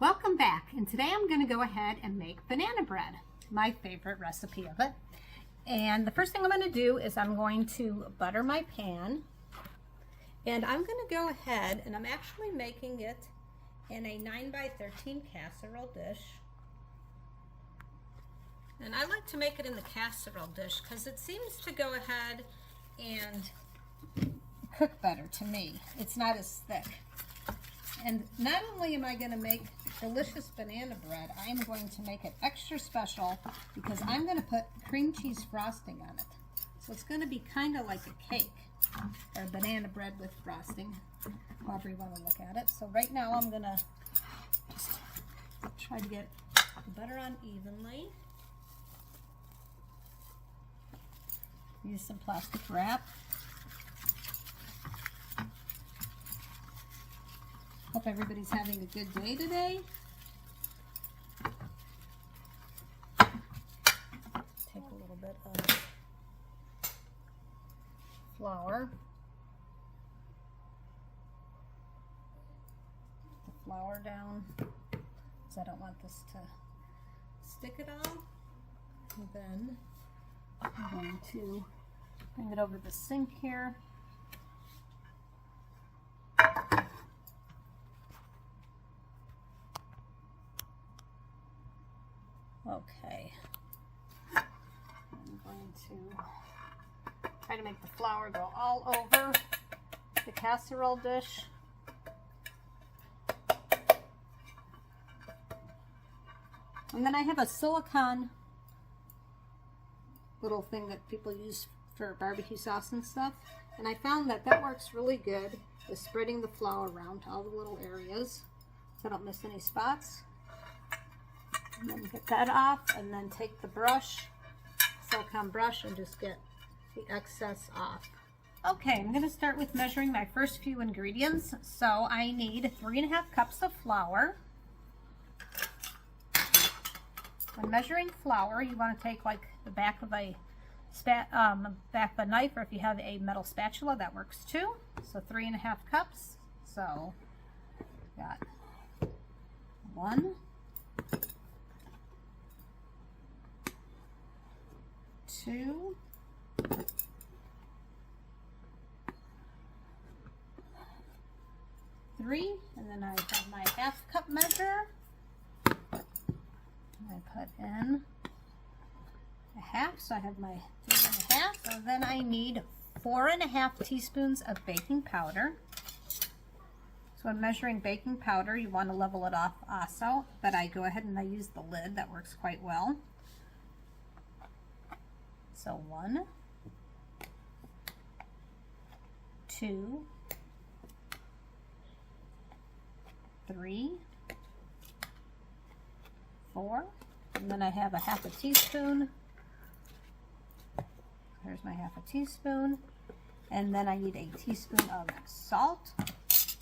Welcome back, and today I'm going to go ahead and make banana bread, my favorite recipe of it. And the first thing I'm going to do is I'm going to butter my pan, and I'm going to go ahead and I'm actually making it in a 9x13 casserole dish. And I like to make it in the casserole dish because it seems to go ahead and cook better to me. It's not as thick. And not only am I going to make delicious banana bread, I am going to make it extra special because I'm going to put cream cheese frosting on it. So it's going to be kind of like a cake or banana bread with frosting, however you want to look at it. So right now I'm going to just try to get the butter on evenly. Use some plastic wrap. Hope everybody's having a good day today. Take a little bit of flour. Put the flour down because I don't want this to stick at all. And then I'm going to bring it over the sink here. Okay, I'm going to try to make the flour go all over the casserole dish. And then I have a silicone little thing that people use for barbecue sauce and stuff. And I found that that works really good with spreading the flour around to all the little areas so I don't miss any spots. And then get that off, and then take the brush, silicone brush, and just get the excess off. Okay, I'm going to start with measuring my first few ingredients. So I need 3.5 cups of flour. When measuring flour, you want to take like the back of a knife, or if you have a metal spatula, that works too. So 3.5 cups. So got 1, 2, 3, and then I have my 1/2 cup measure. I put in 1/2, so I have my 3.5. So then I need 4.5 teaspoons of baking powder. So when measuring baking powder, you want to level it off also, but I go ahead and I use the lid. That works quite well. So 1, 2, 3, 4, and then I have 1/2 teaspoon. There's my 1/2 teaspoon. And then I need a teaspoon of salt, which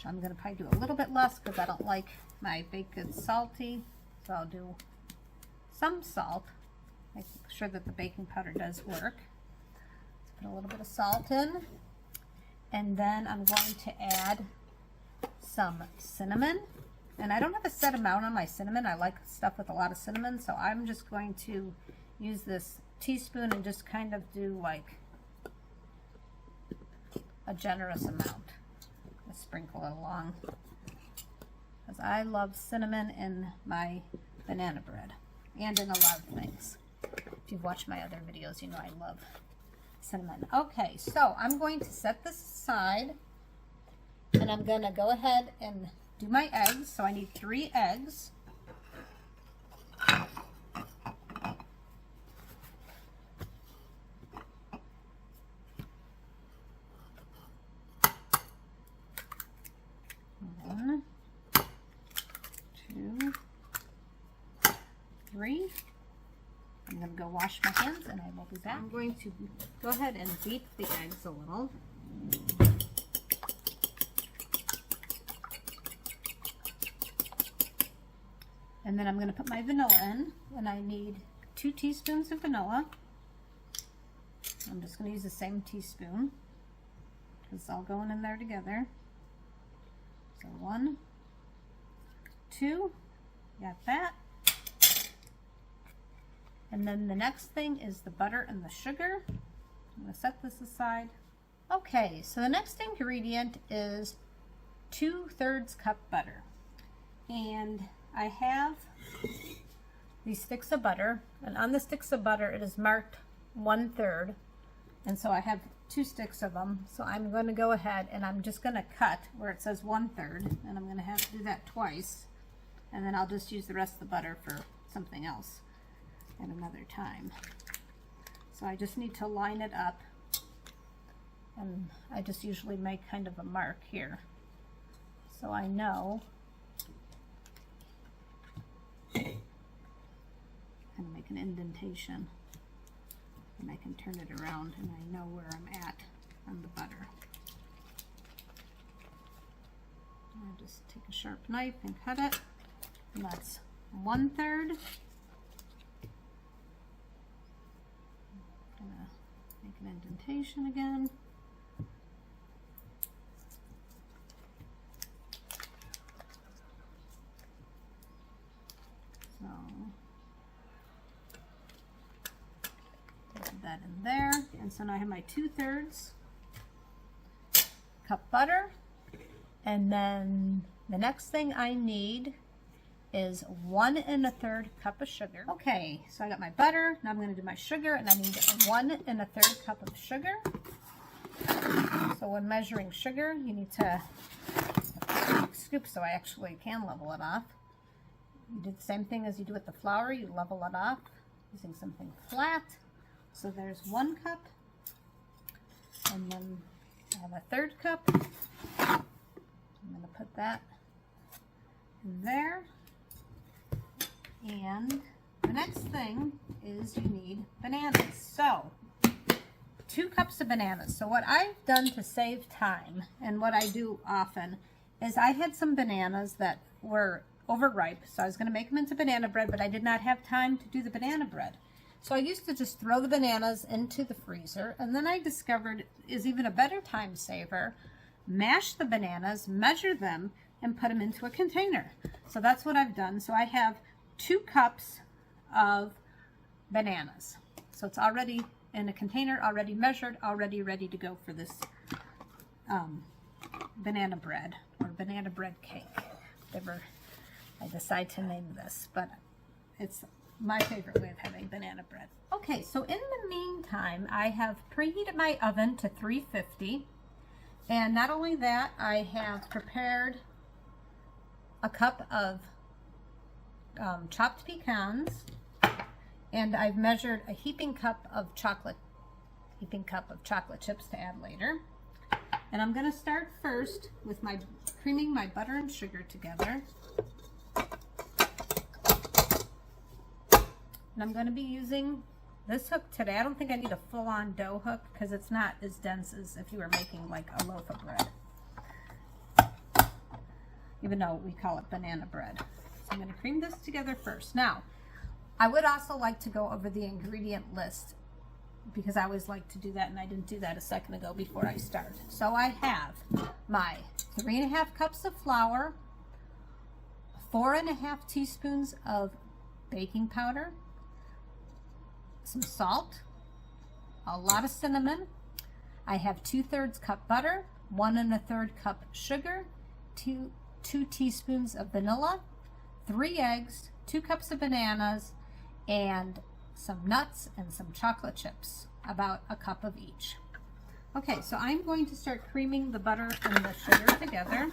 I'm going to probably do a little bit less because I don't like my baked goods salty. So I'll do some salt. Make sure that the baking powder does work. Let's put a little bit of salt in. And then I'm going to add some cinnamon. And I don't have a set amount on my cinnamon. I like stuff with a lot of cinnamon, so I'm just going to use this teaspoon and just kind of do like a generous amount. Just sprinkle it along because I love cinnamon in my banana bread and in a lot of things. If you've watched my other videos, you know I love cinnamon. Okay, so I'm going to set this aside, and I'm going to go ahead and do my eggs. So I need 3 eggs. One, 2, 3. I'm going to go wash my hands and I will be back. I'm going to go ahead and beat the eggs a little. And then I'm going to put my vanilla in, and I need 2 teaspoons of vanilla. I'm just going to use the same teaspoon because it's all going in there together. So 1, 2. Got that. And then the next thing is the butter and the sugar. I'm going to set this aside. Okay, so the next ingredient is 2/3 cup butter. And I have these sticks of butter, and on the sticks of butter it is marked 1/3, and so I have 2 sticks of them. So I'm going to go ahead and I'm just going to cut where it says 1/3, and I'm going to have to do that twice, and then I'll just use the rest of the butter for something else at another time. So I just need to line it up, and I just usually make kind of a mark here so I know. Kind of make an indentation, and I can turn it around and I know where I'm at on the butter. I'll just take a sharp knife and cut it, and that's 1/3. Gonna make an indentation again. So put that in there, and so now I have my 2/3 cup butter, and then the next thing I need is 1 1/3 cup of sugar. Okay, so I got my butter, now I'm going to do my sugar, and I need 1 1/3 cup of sugar. So when measuring sugar, you need to scoop so I actually can level it off. You do the same thing as you do with the flour, you level it off using something flat. So there's 1 cup, and then I have a 1/3 cup. I'm going to put that in there. And the next thing is you need bananas. So 2 cups of bananas. So what I've done to save time, and what I do often, is I had some bananas that were overripe, so I was going to make them into banana bread, but I did not have time to do the banana bread. So I used to just throw the bananas into the freezer, and then I discovered is even a better time saver, mash the bananas, measure them, and put them into a container. So that's what I've done. So I have 2 cups of bananas. So it's already in a container, already measured, already ready to go for this banana bread or banana bread cake, whatever I decide to name this, but it's my favorite way of having banana bread. Okay, so in the meantime, I have preheated my oven to 350, and not only that, I have prepared a cup of chopped pecans, and I've measured a heaping cup of chocolate chips to add later. And I'm going to start first with my creaming my butter and sugar together. And I'm going to be using this hook today. I don't think I need a full-on dough hook because it's not as dense as if you were making like a loaf of bread, even though we call it banana bread. So I'm going to cream this together first. Now, I would also like to go over the ingredient list because I always like to do that, and I didn't do that a second ago before I start. So I have my 3½ cups of flour, 4½ teaspoons of baking powder, some salt, a lot of cinnamon. I have 2/3 cup butter, 1 1/3 cup sugar, 2 teaspoons of vanilla, 3 eggs, 2 cups of bananas, and some nuts and some chocolate chips, about a cup of each. Okay, so I'm going to start creaming the butter and the sugar together.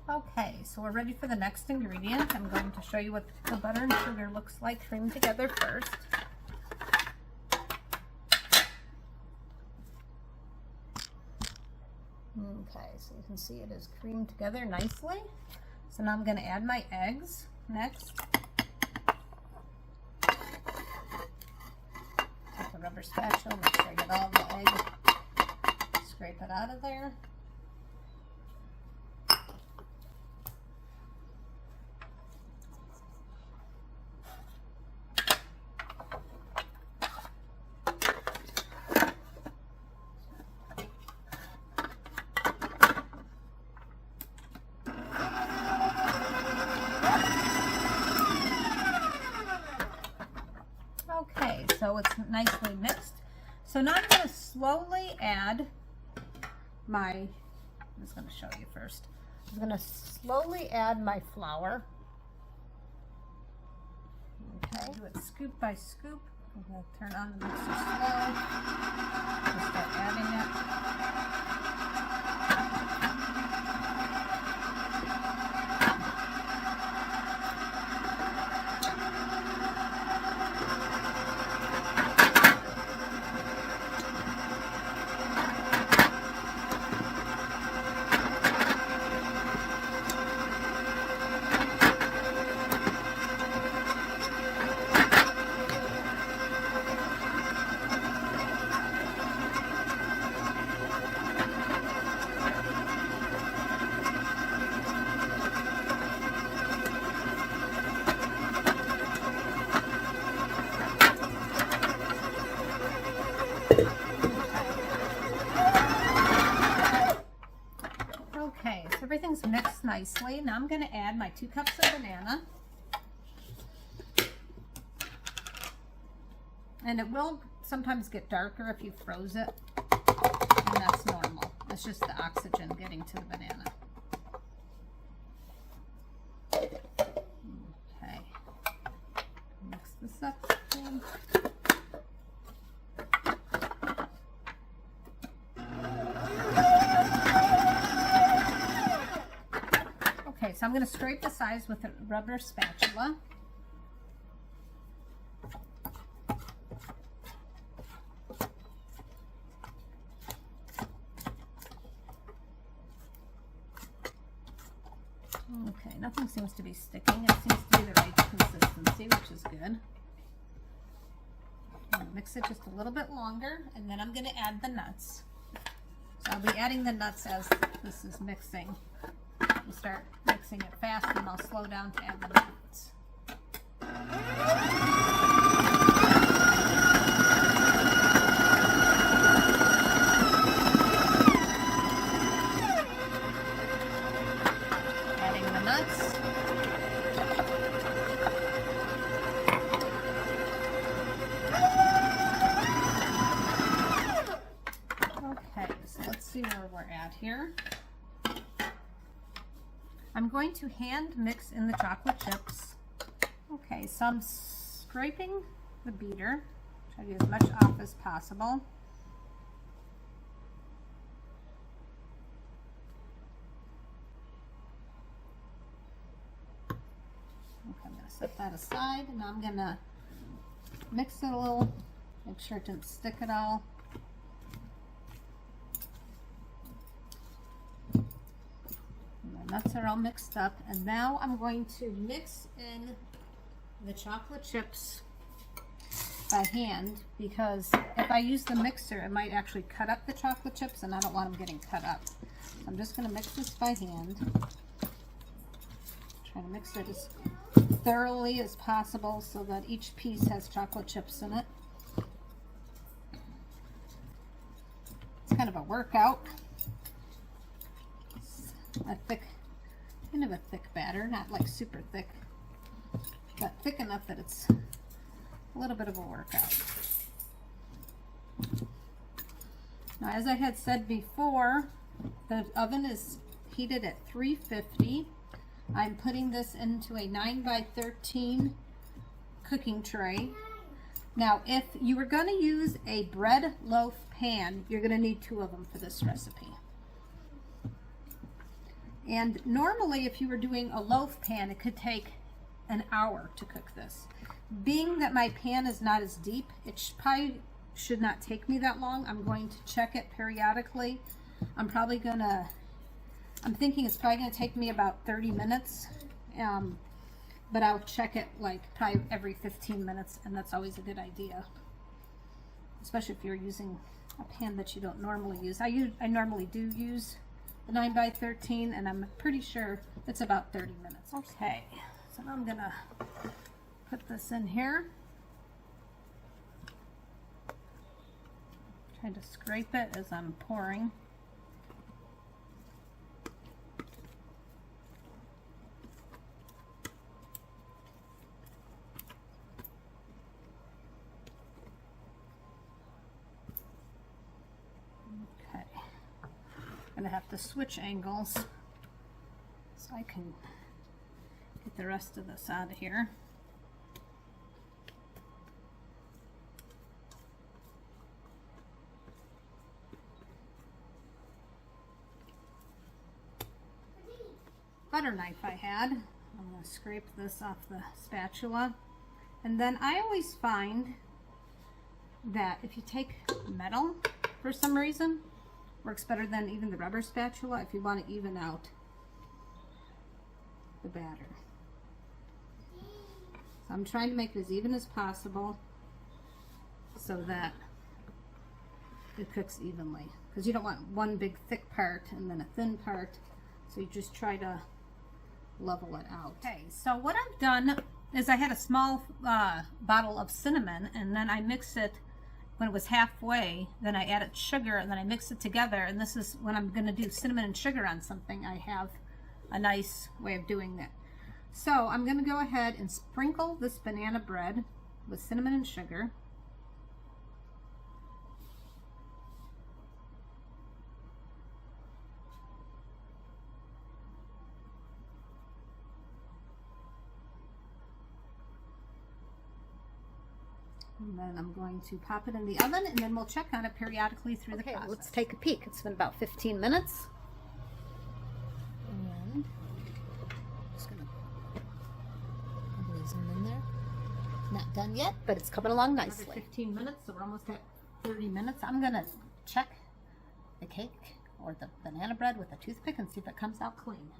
Okay, so we're ready for the next ingredient. I'm going to show you what the butter and sugar looks like creamed together first. Okay, so you can see it is creamed together nicely. So now I'm going to add my eggs next. Take a rubber spatula, make sure I get all the egg, scrape it out of there. so it's nicely mixed. So now I'm going to slowly add my, I'm just going to show you first. I'm going to slowly add my flour. Okay, do it scoop by scoop. I'm going to turn on the mixer slow. Just start adding it. Okay, so everything's mixed nicely. Now I'm going to add my 2 cups of banana. And it will sometimes get darker if you froze it. And that's normal. It's just the oxygen getting to the banana. Okay. Mix this up again. Okay, so I'm going to scrape the sides with a rubber spatula. Okay, nothing seems to be sticking. It seems to be the right consistency, which is good. I'm going to mix it just a little bit longer, and then I'm going to add the nuts. So I'll be adding the nuts as this is mixing. We'll start mixing it fast, and I'll slow down to add the nuts. Adding the nuts. Okay, so let's see where we're at here. I'm going to hand mix in the chocolate chips. Okay, so I'm scraping the beater. Try to get as much off as possible. Okay, I'm going to set that aside, and I'm going to mix it a little, make sure it didn't stick at all. Nuts are all mixed up, and now I'm going to mix in the chocolate chips by hand, because if I use the mixer it might actually cut up the chocolate chips, and I don't want them getting cut up. So I'm just going to mix this by hand. Try to mix it as thoroughly as possible so that each piece has chocolate chips in it. It's kind of a workout. A thick, kind of a thick batter, not like super thick, but thick enough that it's a little bit of a workout. Now, as I had said before, the oven is heated at 350. I'm putting this into a 9x13 cooking tray. Now, if you were going to use a bread loaf pan, you're going to need 2 of them for this recipe. And normally, if you were doing a loaf pan, it could take an hour to cook this. Being that my pan is not as deep, it probably should not take me that long. I'm going to check it periodically. I'm thinking it's probably going to take me about 30 minutes, but I'll check it like probably every 15 minutes, and that's always a good idea, especially if you're using a pan that you don't normally use. I normally do use 9x13, and I'm pretty sure it's about 30 minutes. Okay, so now I'm gonna put this in here. Trying to scrape it as I'm pouring. gonna have to switch angles so I can get the rest of this out of here. Butter knife I had. I'm going to scrape this off the spatula. And then I always find that if you take metal, for some reason, works better than even the rubber spatula if you want to even out the batter. So I'm trying to make it as even as possible so that it cooks evenly. Because you don't want one big thick part and then a thin part. So you just try to level it out. Okay, so what I've done is I had a small bottle of cinnamon, and then I mixed it when it was halfway, then I added sugar, and then I mixed it together, and this is when I'm going to do cinnamon and sugar on something. I have a nice way of doing that. So I'm going to go ahead and sprinkle this banana bread with cinnamon and sugar. And then I'm going to pop it in the oven, and then we'll check on it periodically through the process. Let's take a peek. It's been about 15 minutes. And just going to lose them in there. Not done yet, but it's coming along nicely. Another 15 minutes, so we're almost at 30 minutes. I'm going to check the cake or the banana bread with a toothpick and see if it comes out clean.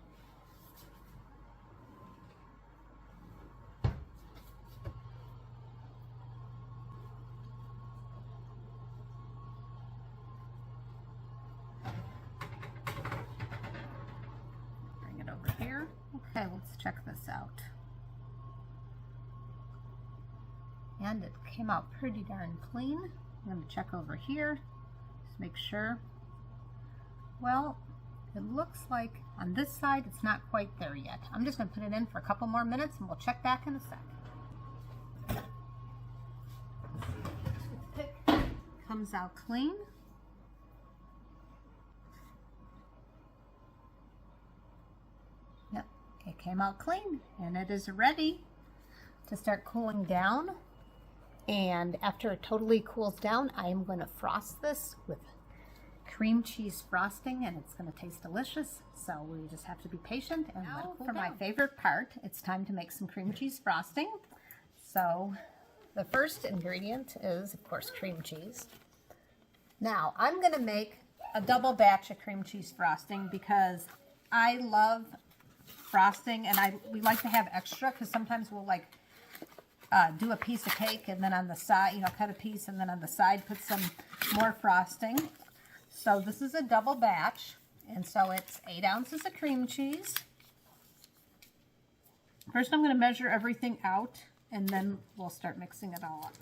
Okay, let's check this out. And it came out pretty darn clean. I'm going to check over here, just make sure. Well, it looks like on this side it's not quite there yet. I'm just going to put it in for a couple more minutes and we'll check back in a sec. Toothpick comes out clean. Yep. It came out clean, and it is ready to start cooling down. And after it totally cools down, I am going to frost this with cream cheese frosting, and it's going to taste delicious. So we just have to be patient and let it cool down. For my favorite part, it's time to make some cream cheese frosting. So the first ingredient is, of course, cream cheese. Now I'm going to make a double batch of cream cheese frosting because I love frosting, and we like to have extra because sometimes we'll like do a piece of cake and then on the side, you know, cut a piece and then on the side put some more frosting. So this is a double batch, and so it's 8 ounces of cream cheese. First I'm going to measure everything out, and then we'll start mixing it all up.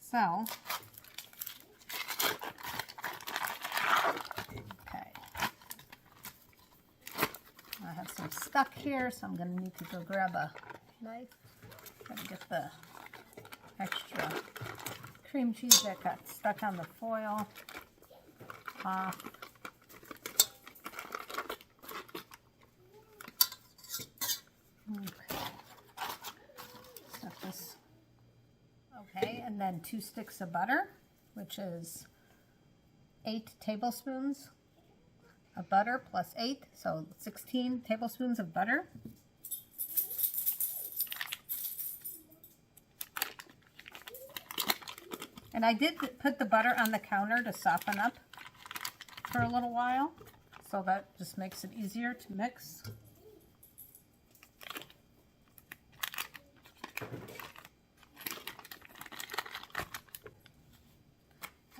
So I have some stuck here, so I'm going to need to go grab a knife and get the extra cream cheese that got stuck on the foil off. Okay. Stuff this. Okay, and then 2 sticks of butter, which is 8 tablespoons of butter plus 8, so 16 tablespoons of butter. And I did put the butter on the counter to soften up for a little while, so that just makes it easier to mix.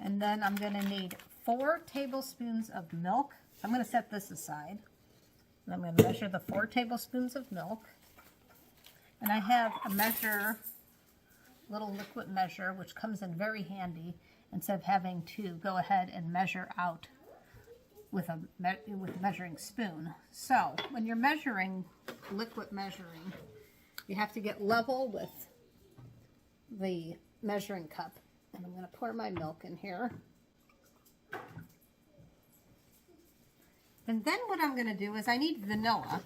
And then I'm going to need 4 tablespoons of milk. I'm going to set this aside. And I'm going to measure the 4 tablespoons of milk. And I have a little liquid measure, which comes in very handy instead of having to go ahead and measure out with a measuring spoon. So when you're measuring, liquid measuring, you have to get level with the measuring cup. And I'm going to pour my milk in here. And then what I'm going to do is I need vanilla.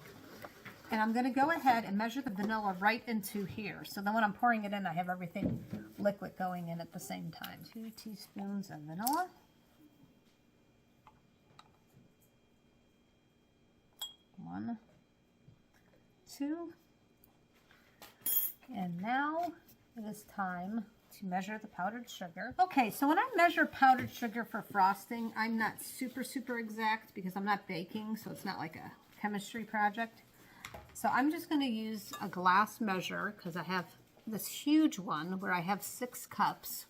And I'm going to go ahead and measure the vanilla right into here. So then when I'm pouring it in, I have everything liquid going in at the same time. 2 teaspoons of vanilla. 1, 2. And now it is time to measure the powdered sugar. Okay, so when I measure powdered sugar for frosting, I'm not super exact because I'm not baking, so it's not like a chemistry project. So I'm just going to use a glass measure because I have this huge one where I have 6 cups.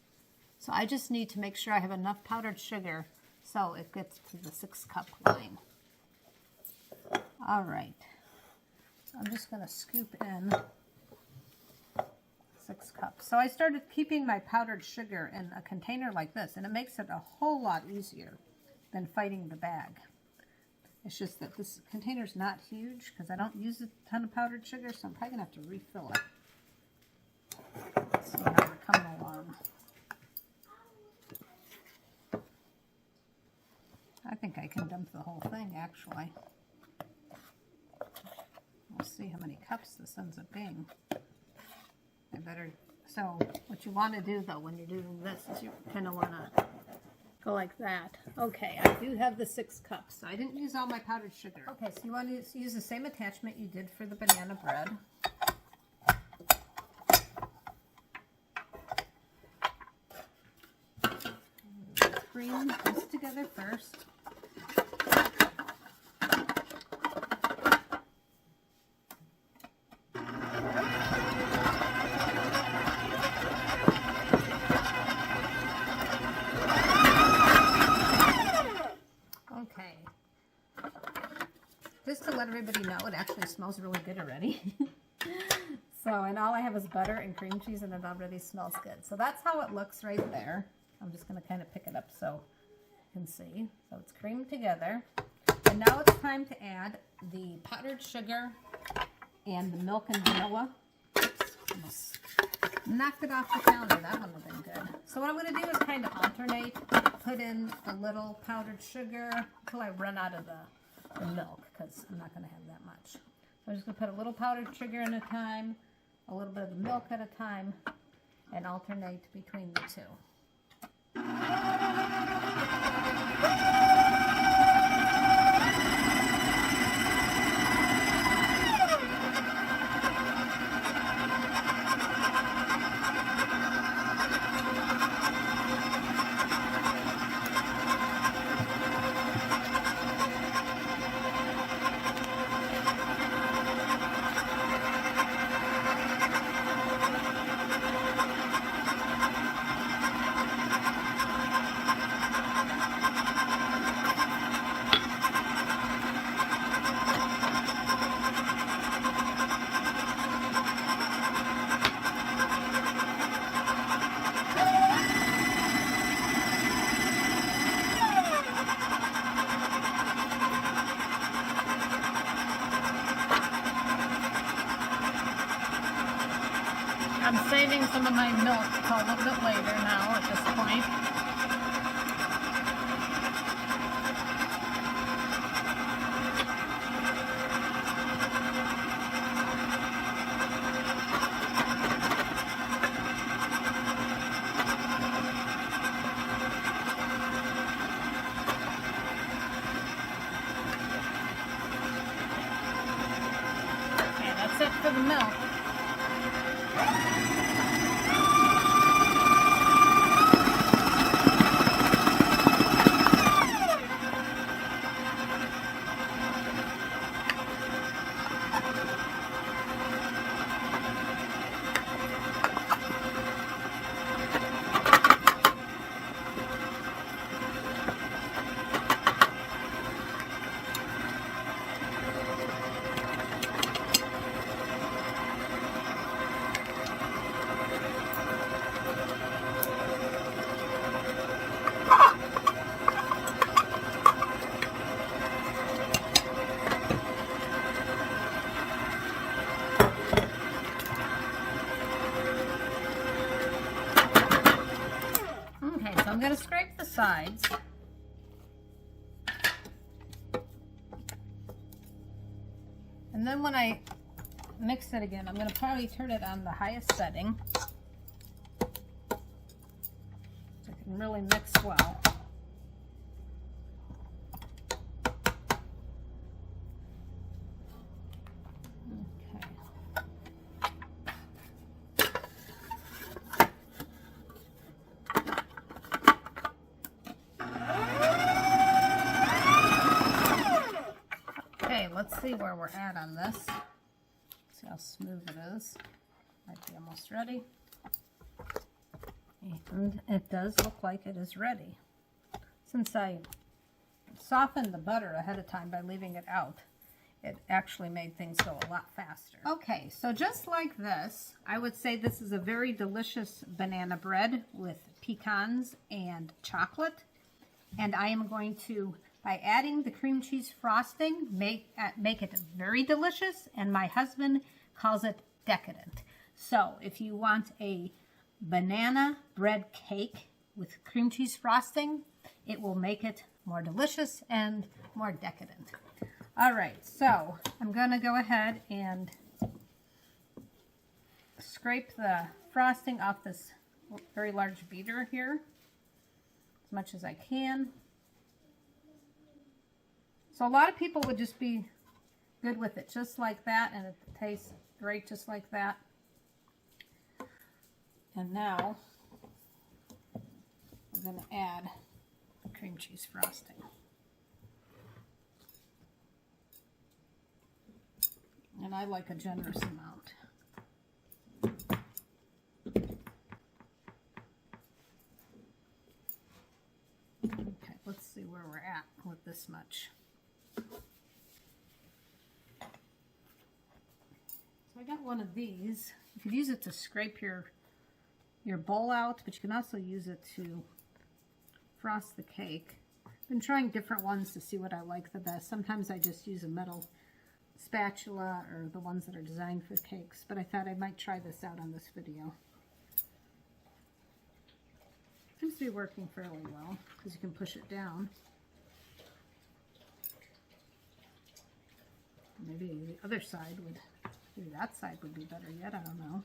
So I just need to make sure I have enough powdered sugar so it gets to the 6-cup line. All right, so I'm just going to scoop in 6 cups. So I started keeping my powdered sugar in a container like this, and it makes it a whole lot easier than fighting the bag. It's just that this container's not huge because I don't use a ton of powdered sugar, so I'm probably going to have to refill it. Let's see how we're coming along. I think I can dump the whole thing, actually. We'll see how many cups this ends up being. I better, so what you want to do though when you're doing this is you kind of want to go like that. Okay, I do have the 6 cups, so I didn't use all my powdered sugar. Okay, so you want to use the same attachment you did for the banana bread. Cream this together first. Just to let everybody know, it actually smells really good already. So, and all I have is butter and cream cheese, and it already smells good. So that's how it looks right there. I'm just going to kind of pick it up so you can see. So it's creamed together. And now it's time to add the powdered sugar and the milk and vanilla. Oops, almost knocked it off the counter. That one would have been good. So what I'm going to do is kind of alternate, put in a little powdered sugar until I run out of the milk, because I'm not going to have that much. So I'm just going to put a little powdered sugar in a time, a little bit of the milk at a time, and alternate between the two. I'm saving some of my milk till a little bit later now at this point. Okay, that's it for the milk. I'm going to scrape the sides. And then when I mix it again, I'm going to probably turn it on the highest setting so it can really mix well. Okay, let's see where we're at on this. See how smooth it is. Might be almost ready. And it does look like it is ready. Since I softened the butter ahead of time by leaving it out, it actually made things go a lot faster. Okay, so just like this, I would say this is a very delicious banana bread with pecans and chocolate. And I am going to, by adding the cream cheese frosting, make it very delicious, and my husband calls it decadent. So if you want a banana bread cake with cream cheese frosting, it will make it more delicious and more decadent. All right, so I'm going to go ahead and scrape the frosting off this very large beater here as much as I can. So a lot of people would just be good with it just like that, and it tastes great just like that. And now I'm going to add the cream cheese frosting. And I like a generous amount. Okay, let's see where we're at with this much. So I got one of these. You could use it to scrape your bowl out, but you can also use it to frost the cake. I've been trying different ones to see what I like the best. Sometimes I just use a metal spatula or the ones that are designed for cakes, but I thought I might try this out on this video. Seems to be working fairly well because you can push it down. Maybe the other side would, maybe that side would be better yet, I don't know.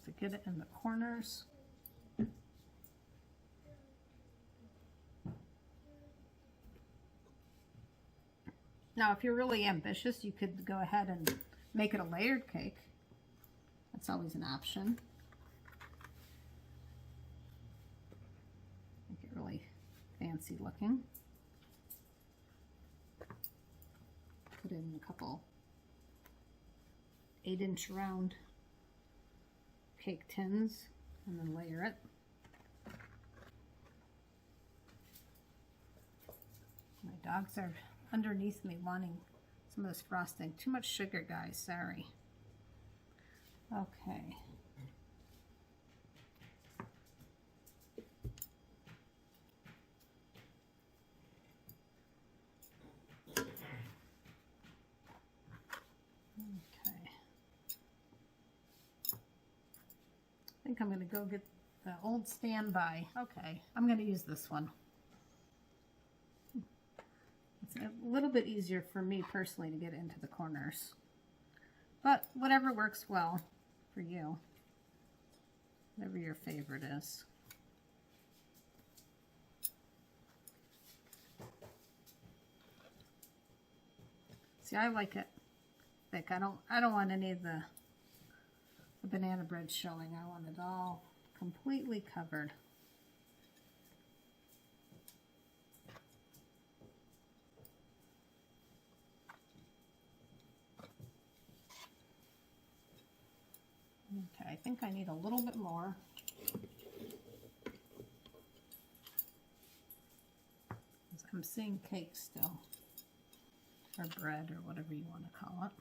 To get it in the corners. Now, if you're really ambitious, you could go ahead and make it a layered cake. That's always an option. Make it really fancy looking. Put in a couple 8-inch round cake tins and then layer it. My dogs are underneath me wanting some of this frosting. Too much sugar, guys, sorry. Okay. I think I'm going to go get the old standby. Okay, I'm going to use this one. It's a little bit easier for me personally to get into the corners. But whatever works well for you. Whatever your favorite is. See, I like it thick. I don't want any of the banana bread showing. I want it all completely covered. Okay, I think I need a little bit more. I'm seeing cake still, or bread, or whatever you want to call it.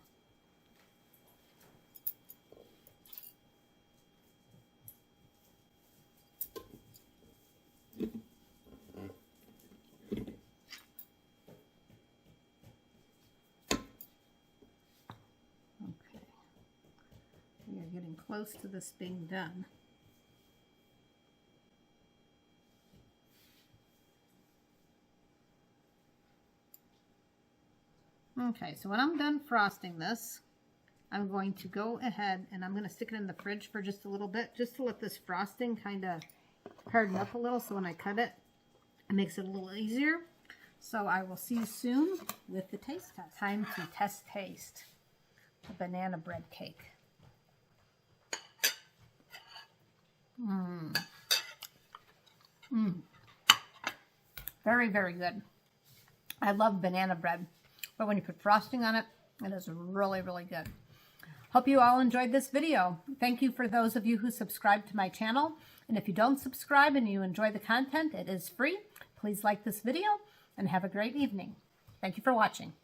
close to this being done. Okay, so when I'm done frosting this, I'm going to go ahead and I'm going to stick it in the fridge for just a little bit, just to let this frosting kind of harden up a little, so when I cut it, it makes it a little easier. So I will see you soon with the taste test. Time to test taste the banana bread cake. Very, very good. I love banana bread, but when you put frosting on it, it is really, really good. Hope you all enjoyed this video. Thank you for those of you who subscribe to my channel. And if you don't subscribe and you enjoy the content, it is free. Please like this video and have a great evening. Thank you for watching.